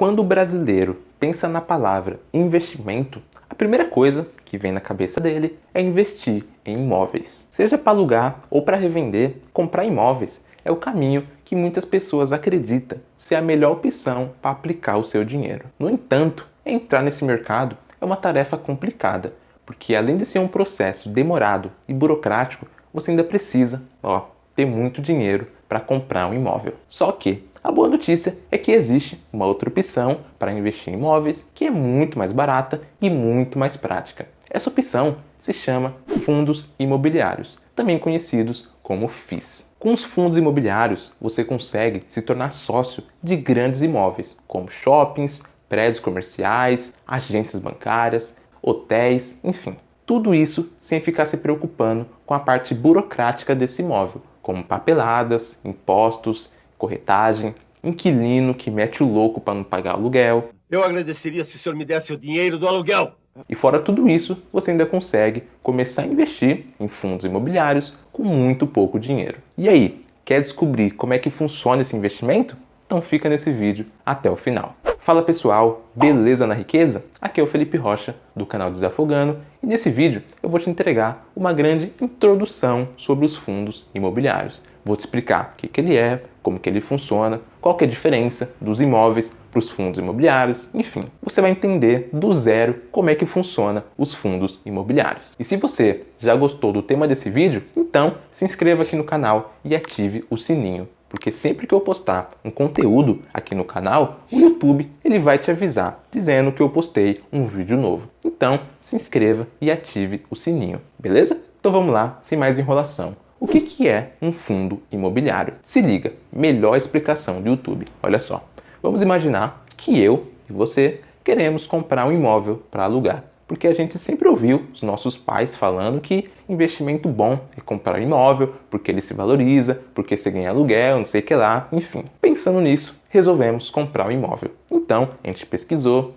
Quando o brasileiro pensa na palavra investimento, a primeira coisa que vem na cabeça dele é investir em imóveis. Seja para alugar ou para revender, comprar imóveis é o caminho que muitas pessoas acreditam ser a melhor opção para aplicar o seu dinheiro. No entanto, entrar nesse mercado é uma tarefa complicada, porque além de ser um processo demorado e burocrático, você ainda precisa, ter muito dinheiro para comprar um imóvel. Só que a boa notícia é que existe uma outra opção para investir em imóveis que é muito mais barata e muito mais prática. Essa opção se chama fundos imobiliários, também conhecidos como FIIs. Com os fundos imobiliários, você consegue se tornar sócio de grandes imóveis, como shoppings, prédios comerciais, agências bancárias, hotéis, enfim. Tudo isso sem ficar se preocupando com a parte burocrática desse imóvel, como papeladas, impostos, corretagem, inquilino que mete o louco para não pagar aluguel. Eu agradeceria se o senhor me desse o dinheiro do aluguel. E fora tudo isso, você ainda consegue começar a investir em fundos imobiliários com muito pouco dinheiro. E aí, quer descobrir como é que funciona esse investimento? Então fica nesse vídeo até o final. Fala pessoal, beleza na riqueza? Aqui é o Felipe Rocha, do canal Desafogando, e nesse vídeo eu vou te entregar uma grande introdução sobre os fundos imobiliários. Vou te explicar o que ele é, como que ele funciona, qual que é a diferença dos imóveis para os fundos imobiliários, enfim. Você vai entender do zero como é que funciona os fundos imobiliários. E se você já gostou do tema desse vídeo, então se inscreva aqui no canal e ative o sininho. Porque sempre que eu postar um conteúdo aqui no canal, o YouTube ele vai te avisar, dizendo que eu postei um vídeo novo. Então, se inscreva e ative o sininho, beleza? Então vamos lá, sem mais enrolação. O que é um fundo imobiliário? Se liga, melhor explicação do YouTube. Olha só, vamos imaginar que eu e você queremos comprar um imóvel para alugar. Porque a gente sempre ouviu os nossos pais falando que investimento bom é comprar imóvel, porque ele se valoriza, porque você ganha aluguel, não sei o que lá, enfim. Pensando nisso, resolvemos comprar um imóvel. Então, a gente pesquisou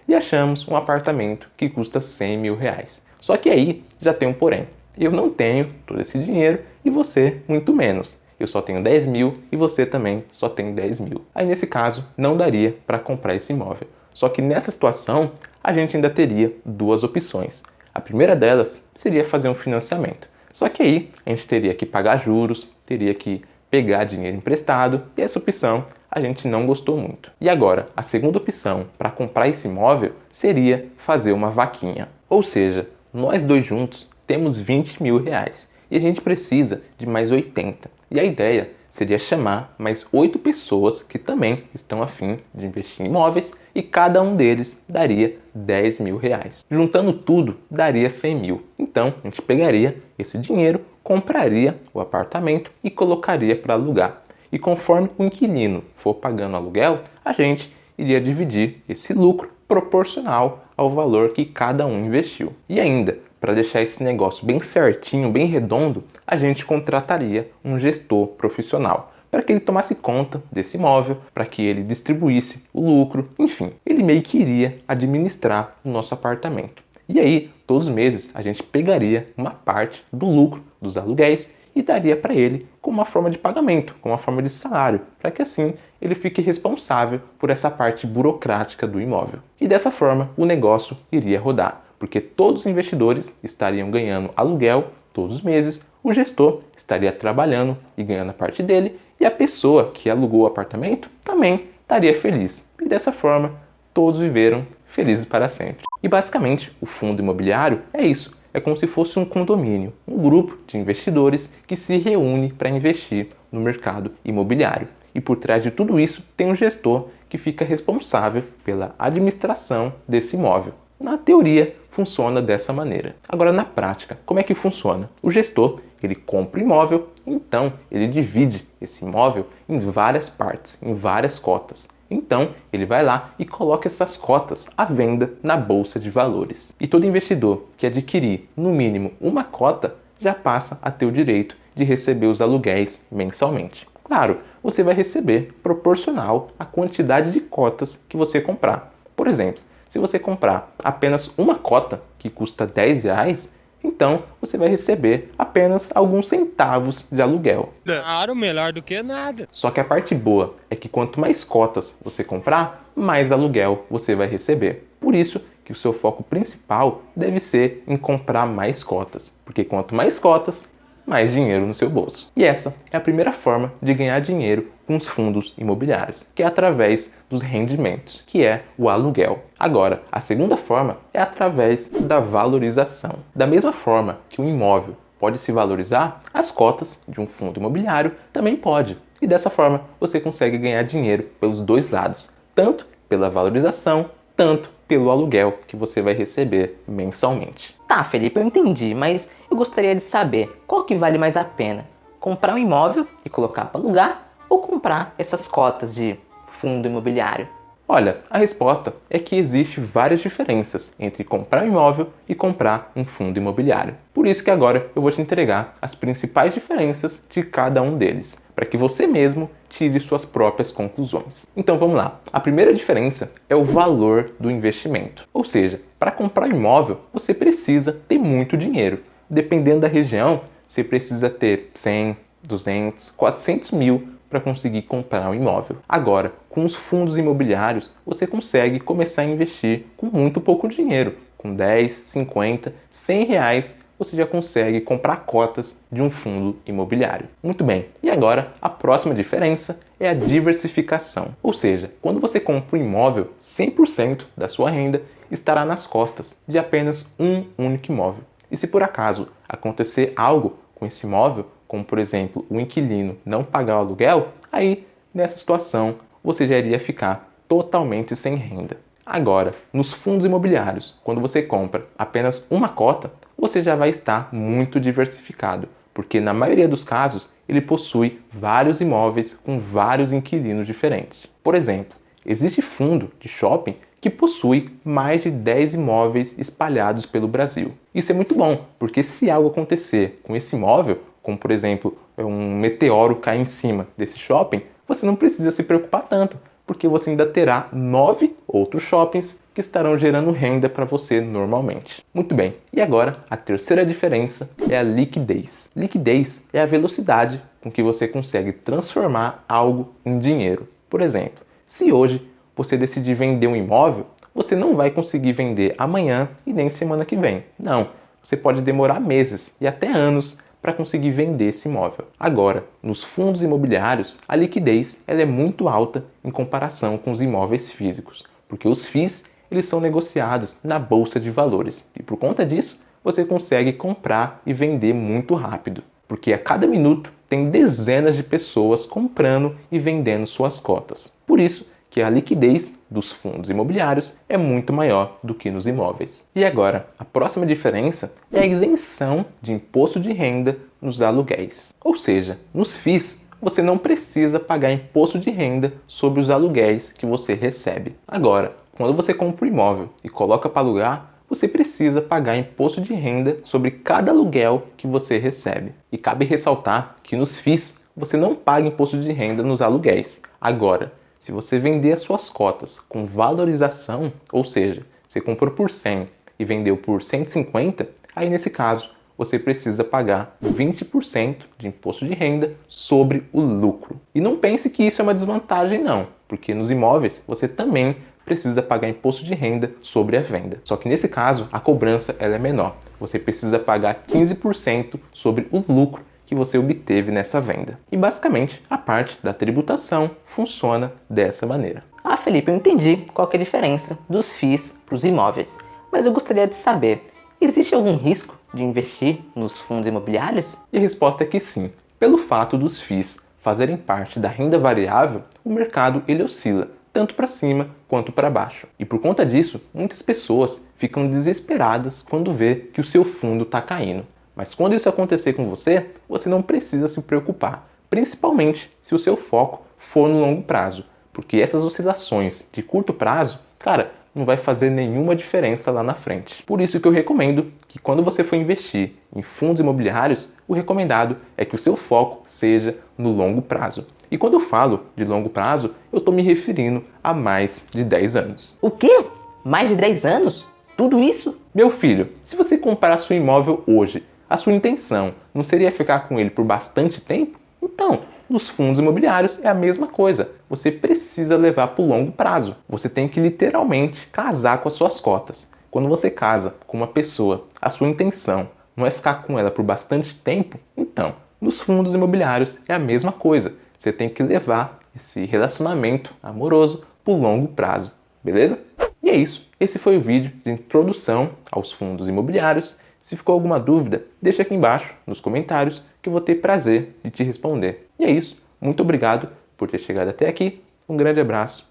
e achamos um apartamento que custa 100 mil reais. Só que aí já tem um porém. Eu não tenho todo esse dinheiro e você muito menos. Eu só tenho 10 mil e você também só tem 10 mil. Aí nesse caso, não daria para comprar esse imóvel. Só que nessa situação, a gente ainda teria duas opções. A primeira delas seria fazer um financiamento. Só que aí a gente teria que pagar juros, teria que pegar dinheiro emprestado e essa opção a gente não gostou muito. E agora, a segunda opção para comprar esse imóvel seria fazer uma vaquinha. Ou seja, nós dois juntos temos 20 mil reais e a gente precisa de mais 80. E a ideia seria chamar mais 8 pessoas que também estão a fim de investir em imóveis e cada um deles daria 10 mil reais. Juntando tudo, daria 100 mil. Então, a gente pegaria esse dinheiro, compraria o apartamento e colocaria para alugar. E conforme o inquilino for pagando aluguel, a gente iria dividir esse lucro proporcional ao valor que cada um investiu. E ainda, para deixar esse negócio bem certinho, bem redondo, a gente contrataria um gestor profissional para que ele tomasse conta desse imóvel, para que ele distribuísse o lucro, enfim, ele meio que iria administrar o nosso apartamento. E aí, todos os meses, a gente pegaria uma parte do lucro dos aluguéis e daria para ele como uma forma de pagamento, como uma forma de salário, para que assim ele fique responsável por essa parte burocrática do imóvel. E dessa forma, o negócio iria rodar, porque todos os investidores estariam ganhando aluguel todos os meses, o gestor estaria trabalhando e ganhando a parte dele, e a pessoa que alugou o apartamento também estaria feliz. E dessa forma, todos viveram felizes para sempre. E basicamente, o fundo imobiliário é isso. É como se fosse um condomínio, um grupo de investidores que se reúne para investir no mercado imobiliário. E por trás de tudo isso, tem um gestor que fica responsável pela administração desse imóvel. Na teoria, funciona dessa maneira. Agora, na prática, como é que funciona? O gestor, ele compra o imóvel, então ele divide esse imóvel em várias partes, em várias cotas. Então, ele vai lá e coloca essas cotas à venda na Bolsa de Valores. E todo investidor que adquirir, no mínimo, uma cota, já passa a ter o direito de receber os aluguéis mensalmente. Claro, você vai receber proporcional à quantidade de cotas que você comprar. Por exemplo, se você comprar apenas uma cota, que custa 10 reais, então você vai receber apenas alguns centavos de aluguel. Claro, melhor do que nada. Só que a parte boa é que quanto mais cotas você comprar, mais aluguel você vai receber. Por isso que o seu foco principal deve ser em comprar mais cotas, porque quanto mais cotas, mais dinheiro no seu bolso. E essa é a primeira forma de ganhar dinheiro com os fundos imobiliários, que é através dos rendimentos, que é o aluguel. Agora, a segunda forma é através da valorização. Da mesma forma que um imóvel pode se valorizar, as cotas de um fundo imobiliário também pode. E dessa forma, você consegue ganhar dinheiro pelos dois lados, tanto pela valorização, tanto pelo aluguel que você vai receber mensalmente. Tá, Felipe, eu entendi, mas eu gostaria de saber qual que vale mais a pena? Comprar um imóvel e colocar para alugar ou comprar essas cotas de fundo imobiliário? Olha, a resposta é que existe várias diferenças entre comprar um imóvel e comprar um fundo imobiliário. Por isso que agora eu vou te entregar as principais diferenças de cada um deles, para que você mesmo tire suas próprias conclusões. Então vamos lá. A primeira diferença é o valor do investimento. Ou seja, para comprar um imóvel, você precisa ter muito dinheiro. Dependendo da região, você precisa ter 100, 200, 400 mil para conseguir comprar um imóvel. Agora, com os fundos imobiliários, você consegue começar a investir com muito pouco dinheiro. Com 10, 50, 100 reais, você já consegue comprar cotas de um fundo imobiliário. Muito bem, e agora a próxima diferença é a diversificação. Ou seja, quando você compra um imóvel, 100% da sua renda estará nas costas de apenas um único imóvel. E se por acaso acontecer algo com esse imóvel, como por exemplo o inquilino não pagar o aluguel, aí nessa situação você já iria ficar totalmente sem renda. Agora, nos fundos imobiliários, quando você compra apenas uma cota, você já vai estar muito diversificado, porque na maioria dos casos ele possui vários imóveis com vários inquilinos diferentes. Por exemplo, existe fundo de shopping que possui mais de 10 imóveis espalhados pelo Brasil. Isso é muito bom, porque se algo acontecer com esse imóvel, como por exemplo um meteoro cair em cima desse shopping, você não precisa se preocupar tanto, porque você ainda terá 9 outros shoppings que estarão gerando renda para você normalmente. Muito bem, e agora a terceira diferença é a liquidez. Liquidez é a velocidade com que você consegue transformar algo em dinheiro. Por exemplo, se hoje você decidir vender um imóvel, você não vai conseguir vender amanhã e nem semana que vem. Não, você pode demorar meses e até anos para conseguir vender esse imóvel. Agora, nos fundos imobiliários, a liquidez ela é muito alta em comparação com os imóveis físicos, porque os FIIs eles são negociados na bolsa de valores e por conta disso você consegue comprar e vender muito rápido, porque a cada minuto tem dezenas de pessoas comprando e vendendo suas cotas. Por isso que a liquidez dos fundos imobiliários é muito maior do que nos imóveis. E agora, a próxima diferença é a isenção de imposto de renda nos aluguéis. Ou seja, nos FIIs, você não precisa pagar imposto de renda sobre os aluguéis que você recebe. Agora, quando você compra um imóvel e coloca para alugar, você precisa pagar imposto de renda sobre cada aluguel que você recebe. E cabe ressaltar que nos FIIs, você não paga imposto de renda nos aluguéis. Agora, se você vender as suas cotas com valorização, ou seja, você comprou por 100 e vendeu por 150, aí nesse caso você precisa pagar 20% de imposto de renda sobre o lucro. E não pense que isso é uma desvantagem não, porque nos imóveis você também precisa pagar imposto de renda sobre a venda. Só que nesse caso a cobrança ela é menor. Você precisa pagar 15% sobre o lucro que você obteve nessa venda. E basicamente a parte da tributação funciona dessa maneira. Ah, Felipe, eu entendi qual que é a diferença dos FIIs para os imóveis, mas eu gostaria de saber, existe algum risco de investir nos fundos imobiliários? E a resposta é que sim. Pelo fato dos FIIs fazerem parte da renda variável, o mercado ele oscila tanto para cima quanto para baixo. E por conta disso, muitas pessoas ficam desesperadas quando vê que o seu fundo está caindo. Mas quando isso acontecer com você, você não precisa se preocupar, principalmente se o seu foco for no longo prazo, porque essas oscilações de curto prazo, cara, não vai fazer nenhuma diferença lá na frente. Por isso que eu recomendo que quando você for investir em fundos imobiliários, o recomendado é que o seu foco seja no longo prazo. E quando eu falo de longo prazo, eu estou me referindo a mais de 10 anos. O quê? Mais de 10 anos? Tudo isso? Meu filho, se você comprar seu imóvel hoje, a sua intenção não seria ficar com ele por bastante tempo? Então, Nos fundos imobiliários é a mesma coisa. Você precisa levar para o longo prazo. Você tem que literalmente casar com as suas cotas. Quando você casa com uma pessoa, a sua intenção não é ficar com ela por bastante tempo, então, nos fundos imobiliários é a mesma coisa. Você tem que levar esse relacionamento amoroso para o longo prazo, beleza? E é isso. Esse foi o vídeo de introdução aos fundos imobiliários. Se ficou alguma dúvida, deixa aqui embaixo nos comentários que eu vou ter prazer de te responder. E é isso. Muito obrigado por ter chegado até aqui. Um grande abraço.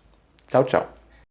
Tchau, tchau.